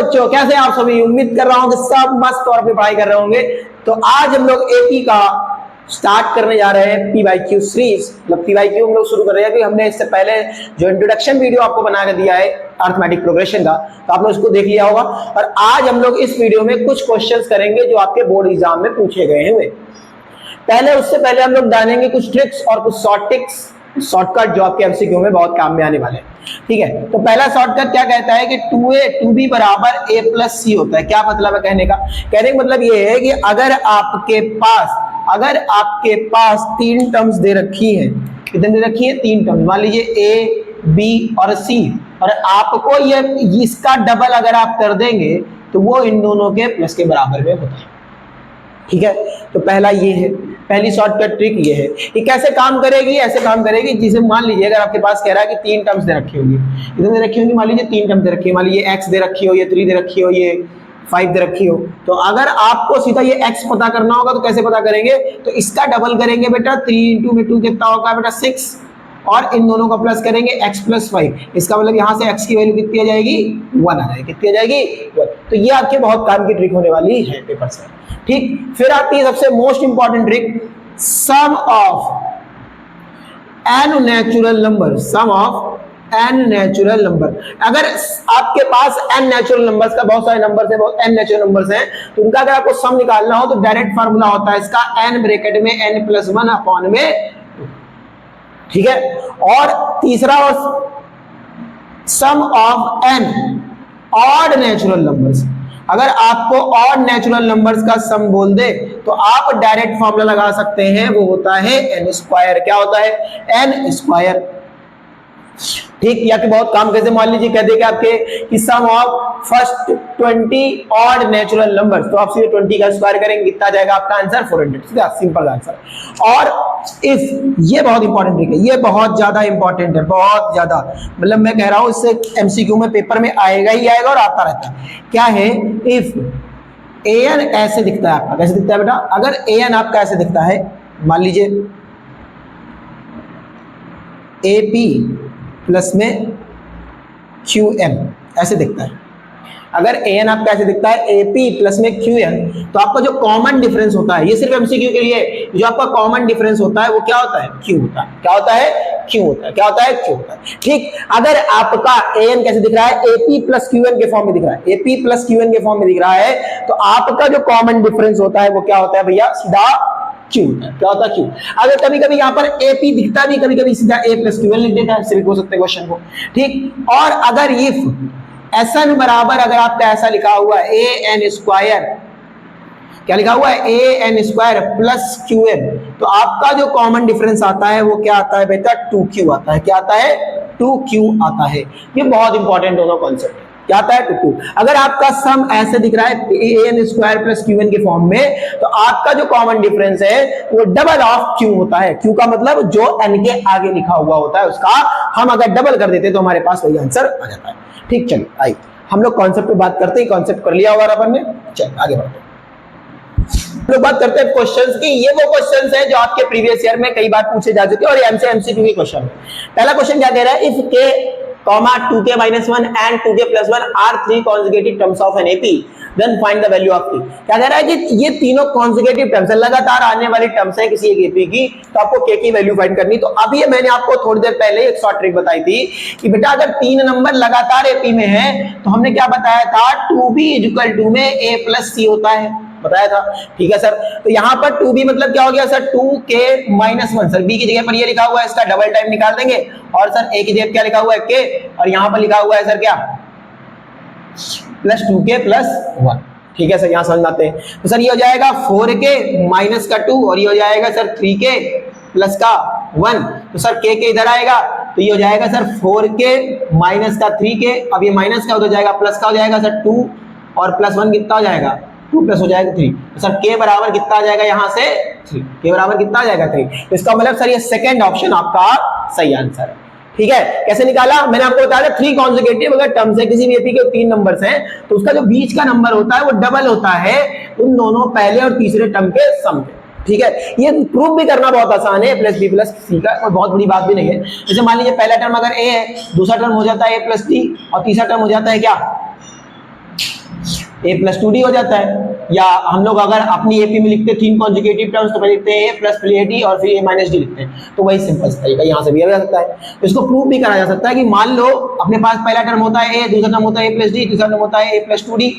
बच्चों, कैसे आप सभी? उम्मीद कर रहा हूं कि सब मस्त तौर पे पढ़ाई कर रहे होंगे। तो आज हम लोग एपी का स्टार्ट करने जा रहे हैं पीवाईक्यू सीरीज। मतलब पीवाईक्यू हम लोग शुरू कर रहे हैं कि हमने इससे पहले जो इंट्रोडक्शन वीडियो आपको बना के दिया है अर्थमेटिक प्रोग्रेशन का, तो आपने उसको देख लिया होगा। और आज हम लोग इस वीडियो में कुछ क्वेश्चंस करेंगे जो आपके बोर्ड एग्जाम में पूछे गए हुए। उससे पहले हम लोग जानेंगे कुछ ट्रिक्स और कुछ शॉर्टकट जो आपके एमसीक्यू में बहुत काम में आने वाले हैं। ठीक है, तो पहला शॉर्टकट क्या कहता है कि 2b बराबर a प्लस सी होता है। क्या मतलब है कहने का? कहने का मतलब ये है कि अगर आपके पास तीन टर्म्स दे रखी है, कितने दे रखी है? तीन टर्म्स। मान लीजिए a b और c, और आपको ये इसका डबल अगर आप कर देंगे तो वो इन दोनों के प्लस के बराबर में होता है। ठीक है, तो पहला ये है, पहली शॉर्टकट ट्रिक ये है। ये कैसे काम करेगी? ऐसे काम करेगी जिसे मान लीजिए अगर आपके पास कह रहा है कि तीन टर्म्स दे रखी होगी, कितने दे रखी होगी? मान लीजिए तीन टर्म्स दे रखी है। मान लीजिए x दे रखी हो, ये 3 दे रखी हो, ये 5 दे रखी हो। तो अगर आपको सीधा ये x पता करना होगा तो कैसे पता करेंगे? तो इसका डबल करेंगे बेटा, 3 × 2 कितना होगा बेटा? 6, और इन दोनों का प्लस करेंगे x + 5। इसका मतलब यहाँ से x की वैल्यू कितनी आ जाएगी? 1 आ जाएगी। कितनी आ जाएगी? 1। तो ये आपके बहुत काम की ट्रिक होने वाली है पेपर से। ठीक, फिर आती है सबसे most important trick, sum of n natural number. Sum of n natural number. अगर आपके पास n नेचुरल नंबर्स का बहुत सारे नंबर्स हैं, बहुत n नेचुरल नंबर्स हैं, तो उनका अगर आपको सम निकालना हो तो डायरेक्ट फार्मूला होता है इसका n ब्रैकेट में n + 1 अपॉन में। ठीक है, और तीसरा sum of n odd natural numbers. अगर आपको ऑड नेचुरल नंबर्स का सम बोल दे तो आप डायरेक्ट फॉर्मूला लगा सकते हैं, वो होता है n²। क्या होता है? n²। ठीक, या कि बहुत काम कैसे? मान लीजिए कह दे कि आपके कि sum of first 20 odd natural numbers, तो आप सीधे 20 का स्क्वायर करेंगे, कितना जाएगा आपका आंसर? 400। सीधा सिंपल आंसर। और इफ, ये बहुत इंपॉर्टेंट ट्रिक है, ये बहुत ज्यादा इंपॉर्टेंट है, बहुत ज्यादा। मतलब मैं कह रहा हूं इससे एमसीक्यू में पेपर में आएगा ही आएगा और आता रहता है। क्या है? इफ an ऐसे दिखता है आपका, कैसे दिखता है बेटा? अगर an आपका ऐसे दिखता है, मान लीजिए AP प्लस में QM ऐसे दिखता है। अगर an आपका ऐसे दिखता है AP प्लस में QM, तो आपका जो कॉमन डिफरेंस होता है, ये सिर्फ एमसीक्यू के लिए, जो आपका कॉमन डिफरेंस होता है वो क्या होता है? Q होता है। क्या होता है? Q होता है। क्या होता है? Q होता है। ठीक, अगर आपका an कैसे दिख रहा है? AP प्लस QN के फॉर्म में दिख रहा है। AP प्लस QN के फॉर्म में दिख रहा है, तो आपका जो कॉमन डिफरेंस होता है वो क्या होता है भैया? सीधा Q होता है। क्या होता है? Q। अगर कभी कभी यहाँ पर AP दिखता भी, कभी कभी सीधा A + QN लिख देता है, सिर्फ हो सकते हैं क्वेश्चन को। ठीक, और अगर इफ SN बराबर, अगर आपका ऐसा लिखा हुआ है AN², क्या लिखा हुआ है? AN² प्लस QN, तो आपका जो कॉमन डिफरेंस आता है वो क्या आता है बेटा? 2Q आता है। क्या आता है? 2Q आता है। ये बहुत इंपॉर्टेंट होगा कॉन्सेप्ट। क्या आता है? 2Q। अगर आपका सम ऐसे दिख रहा है AN² प्लस QN के फॉर्म में, तो आपका जो कॉमन डिफरेंस है वो डबल ऑफ Q होता है। Q का मतलब जो n के आगे लिखा हुआ होता है उसका हम अगर डबल कर देते तो हमारे पास वही आंसर आ जाता है। ठीक, चलिए आइए हम लोग कॉन्सेप्ट पे बात करते हैं। कॉन्सेप्ट कर लिया होगा अपन ने, चलिए आगे बढ़ते हैं। हम लोग बात करते हैं क्वेश्चंस की। ये वो क्वेश्चंस हैं जो आपके प्रीवियस ईयर में कई बार पूछे जा चुके हैं और एमसीक्यू के क्वेश्चन है। पहला क्वेश्चन क्या कह रहा है? If k, 2k - 1 and 2k + 1 are 3 consecutive terms of an AP, then find the value of k। क्या कह रहा है कि ये तीनों consecutive terms है, लगातार आने वाली टर्म्स है किसी एक एपी की, तो आपको k की वैल्यू फाइंड करनी। तो अभी मैंने आपको थोड़ी देर पहले एक शॉर्ट ट्रिक बताई थी कि बेटा अगर तीन नंबर लगातार एपी में है तो हमने क्या बताया था? 2b = में a + c होता है, बताया था। ठीक है सर, तो यहाँ पर 2b मतलब क्या हो गया सर? 2k - 1। सर b की जगह पर ये लिखा हुआ है, इसका डबल टाइम निकाल देंगे, और सर a की जगह क्या लिखा हुआ है? k, और यहाँ पर लिखा हुआ है सर क्या? Plus 2k + 1। ठीक है सर, यहाँ समझ आते हैं। तो सर ये हो जाएगा 4k - 2, और ये हो जाएगा सर 3k + 1। तो सर k के इधर आएगा तो ये हो जाएगा सर 4k - 3k। अब ये माइनस का हो जाएगा, प्लस का हो जाएगा सर 2, और +1 कितना हो जाएगा? 2 + हो जाएगा 3। तो सर k बराबर कितना आ जाएगा यहाँ से? 3। k बराबर कितना आ जाएगा? 3। इसका मतलब सर ये सेकंड ऑप्शन आपका सही आंसर है। ठीक है, कैसे निकाला? मैंने आपको बताया 3 कॉन्सेक्यूटिव अगर टर्म्स है, किसी भी एपी के 3 नंबर्स हैं, तो उसका जो बीच का नंबर होता है वो डबल होता है उन दोनों पहले और तीसरे टर्म के सम के। ठीक है, ये प्रूव भी करना बहुत आसान है, a + b + c का, और बहुत बड़ी बात भी नहीं है। जैसे मान लीजिए पहला टर्म अगर a है, दूसरा टर्म हो जाता है a + d, और तीसरा टर्म हो जाता है क्या? a प्लस 2d हो जाता है। या हम लोग अगर अपनी एपी में लिखते हैं 3 कॉन्जुगेटिव टर्म्स तो पहले लिखते हैं a प्लस d और फिर a माइनस डी लिखते हैं, तो वही सिंपल तरीका यहाँ से भी आ सकता है। इसको प्रूव भी करा जा सकता है कि मान लो अपने पास पहला टर्म होता है a, दूसरा टर्म होता है a प्लस डी, तीसरा टर्म होता है a प्लस 2d।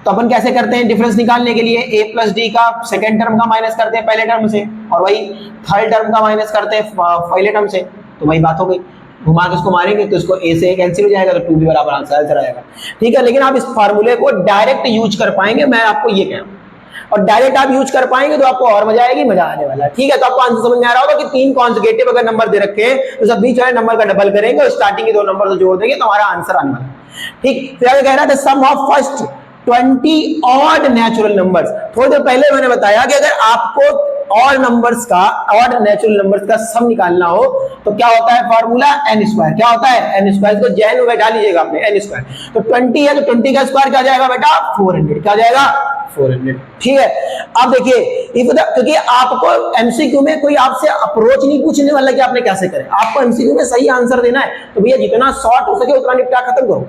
तो अपन कैसे करते हैं डिफरेंस निकालने के लिए, a प्लस डी का सेकेंड टर्म का माइनस करते हैं पहले टर्म से, और वही थर्ड टर्म का माइनस करते हैं पहले टर्म से, तो वही बात हो गई। घुमा के इसको मारेंगे तो इसको a से कैंसिल हो जाएगा, तो 2b बराबर आंसर आएगा। ठीक है, लेकिन आप इस फार्मूले को डायरेक्ट यूज कर पाएंगे, मैं आपको ये कह रहा हूँ, और डायरेक्ट आप यूज कर पाएंगे तो आपको और मजा आएगी, मजा आने वाला है। ठीक है, तो आपको आंसर समझ में आ रहा होगा कि 3 कॉन्जुगेटिव अगर नंबर दे रखे हैं तो सब बीच वाले नंबर का डबल करेंगे और स्टार्टिंग के 2 नंबर से जोड़ देंगे तो हमारा आंसर आने वाला है। ठीक, फिर आगे कह रहा था sum of first 20 odd natural numbers. थोड़ी देर पहले मैंने बताया कि अगर आपको ऑड नंबर्स का, ऑड नेचुरल नंबर्स का सम निकालना हो तो क्या होता है फॉर्मूला, n स्क्वायर। क्या होता है n स्क्वायर, इसको जैन में डाल लीजिएगा आपने n स्क्वायर। तो 20 है तो 20 का स्क्वायर क्या जाएगा बेटा 400, क्या जाएगा 400। ठीक है, अब देखिए क्योंकि आपको एमसीक्यू में कोई आपसे अप्रोच नहीं पूछने वाला कि आपने कैसे करें, आपको एमसीक्यू में सही आंसर देना है, तो भैया जितना शॉर्ट हो सके उतना निपटा खत्म करो।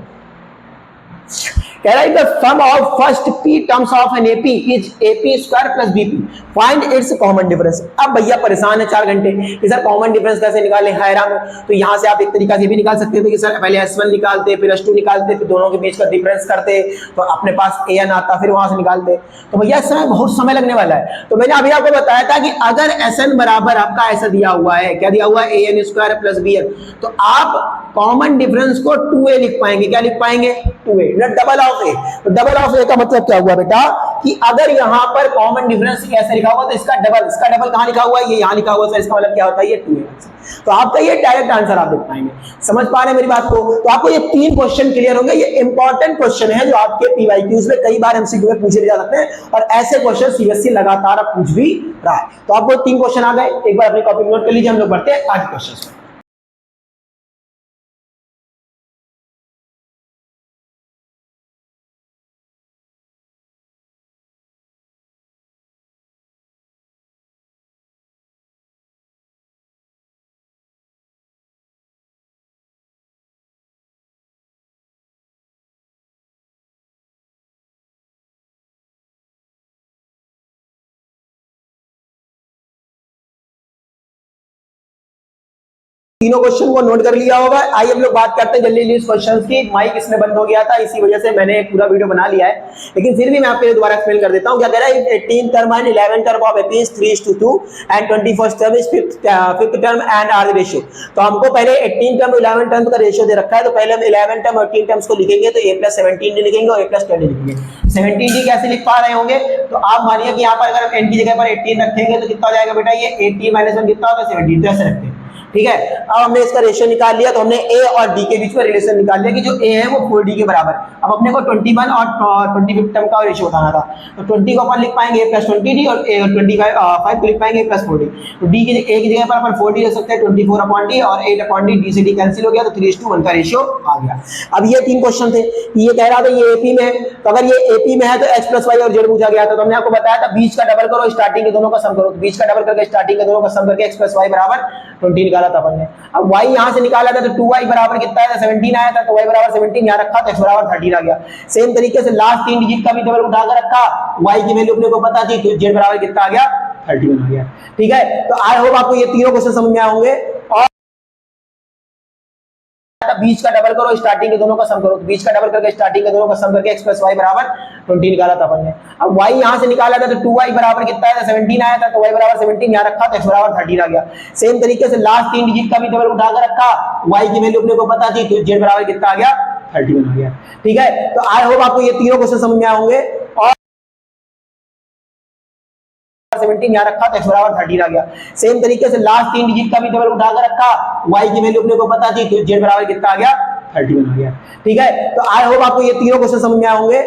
कह रहा है the sum of first p terms of an AP is ap square plus bp, find its common difference. अब भैया परेशान है 4 घंटे कि सर कॉमन डिफरेंस कैसे निकालें हैरान हो, तो यहां से आप एक तरीका से भी निकाल सकते थे कि सर पहले s1 निकालते फिर s2 निकालते फिर दोनों के बीच का डिफरेंस करते तो अपने पास an आता, फिर वहां से निकालते, तो भैया इस समय बहुत समय लगने वाला है। तो मैंने अभी आपको बताया था कि अगर sn बराबर आपका ऐसा दिया हुआ है, क्या दिया हुआ है an स्क्वायर प्लस bn, तो आप कॉमन डिफरेंस को 2a लिख पाएंगे। क्या लिख पाएंगे 2a, डबल ऑफ ए। तो डबल ऑफ ए का मतलब क्या हुआ बेटा कि अगर यहां पर कॉमन डिफरेंस कैसे लिखा हुआ तो इसका डबल कहां लिखा हुआ है, ये यहां लिखा हुआ है, इसका मतलब क्या होता है ये 2a। तो आपका ये डायरेक्ट आंसर आप लिख पाएंगे। समझ पा रहे हैं मेरी बात को? तो आपको ये 3 क्वेश्चन क्लियर होंगे। ये इंपॉर्टेंट क्वेश्चन है जो आपके पीवाईक्यूज में कई बार एमसीक्यू में पूछे जा सकते हैं, और ऐसे क्वेश्चन सीबीएसई लगातार अब पूछ भी रहा है। तो आपको 3 क्वेश्चन आ गए, एक बार अपनी कॉपी नोट कर लीजिए, हम लोग बढ़ते हैं आज क्वेश्चन में। तीनों क्वेश्चन को नोट कर लिया होगा। आइए हम लोग बात करते हैं जल्दी जल्दी इस क्वेश्चन की। माइक इसमें बंद हो गया था, इसी वजह से मैंने पूरा वीडियो बना लिया है, लेकिन फिर भी मैं आपके लिए दोबारा एक्सप्लेन कर देता हूं। क्या कह रहा है 18 term and 11 term of AP is 3:2 and 21st term is 5th term and are the ratio. तो हमको पहले 18 टर्म 11 टर्म का रेशियो दे रखा है, तो पहले हम 11 टर्म और 18 टर्म्स को लिखेंगे तो a + 17 लिखेंगे और a + 10 लिखेंगे। 17d कैसे लिख पा रहे होंगे, तो आप मानिए कि यहाँ पर अगर हम n की जगह पर 18 रखेंगे तो कितना हो जाएगा बेटा, ये 18 - 1 कितना होगा 17, तो ऐसे रखते हैं। ठीक है, अब हमने इसका रेशियो निकाल लिया, तो हमने a और d के बीच में रिलेशन निकाल लिया कि जो a है वो 4d के बराबर। अब अपने को 21 और 25 टर्म का रेशियो बताना था, तो 20 को अपन लिख पाएंगे a + 20d और 25 को लिख पाएंगे a + 4d। तो d की a की जगह पर अपन 4d रख सकते हैं, 24/d और 8/d, d से d कैंसिल हो गया, तो 3:1 का रेशियो आ गया। अब ये 3 क्वेश्चन थे, ये कह रहा था ये AP में है, तो अगर ये AP में है तो x + y और z पूछा गया था। तो हमने आपको बताया था बीच का डबल करो, स्टार्टिंग के दोनों का सम करो, तो बीच का डबल करके स्टार्टिंग के दोनों का सम करके x + y बराबर 20 निकाला था अपन ने। अब y यहां से निकाला था तो 2y बराबर कितना आया था 17 आया था, तो y बराबर 17 यहां रखा तो x बराबर 13 आ गया। सेम तरीके से लास्ट 3 डिजिट का भी डबल उठा कर रखा, y की वैल्यू अपने को पता थी, तो z बराबर कितना आ गया 31 आ गया। ठीक है, तो आई होप आपको ये तीनों क्वेश्चन समझ में आए होंगे। और बीच का डबल करो, स्टार्टिंग के दोनों का सम करो, तो बीच का डबल करके स्टार्टिंग के दोनों का सम करके x + y बराबर 20 निकाला था अपन ने। अब y यहां से निकाला था तो 2y बराबर कितना आया था 17 आया था, तो y बराबर 17 यहां रखा तो x बराबर 13 आ गया। सेम तरीके से लास्ट 3 डिजिट का भी डबल उठा कर रखा, y की वैल्यू अपने को पता थी, तो z बराबर कितना आ गया 31 आ गया। ठीक है, तो आई होप आपको ये तीनों क्वेश्चन समझ में आए होंगे। और 17 यहां रखा तो x बराबर 13 आ गया। सेम तरीके से लास्ट 3 डिजिट का भी डबल उठा कर रखा, y की वैल्यू अपने को पता थी, तो z बराबर कितना आ गया 31 आ गया। ठीक है, तो आई होप आपको ये तीनों क्वेश्चन समझ में आए होंगे।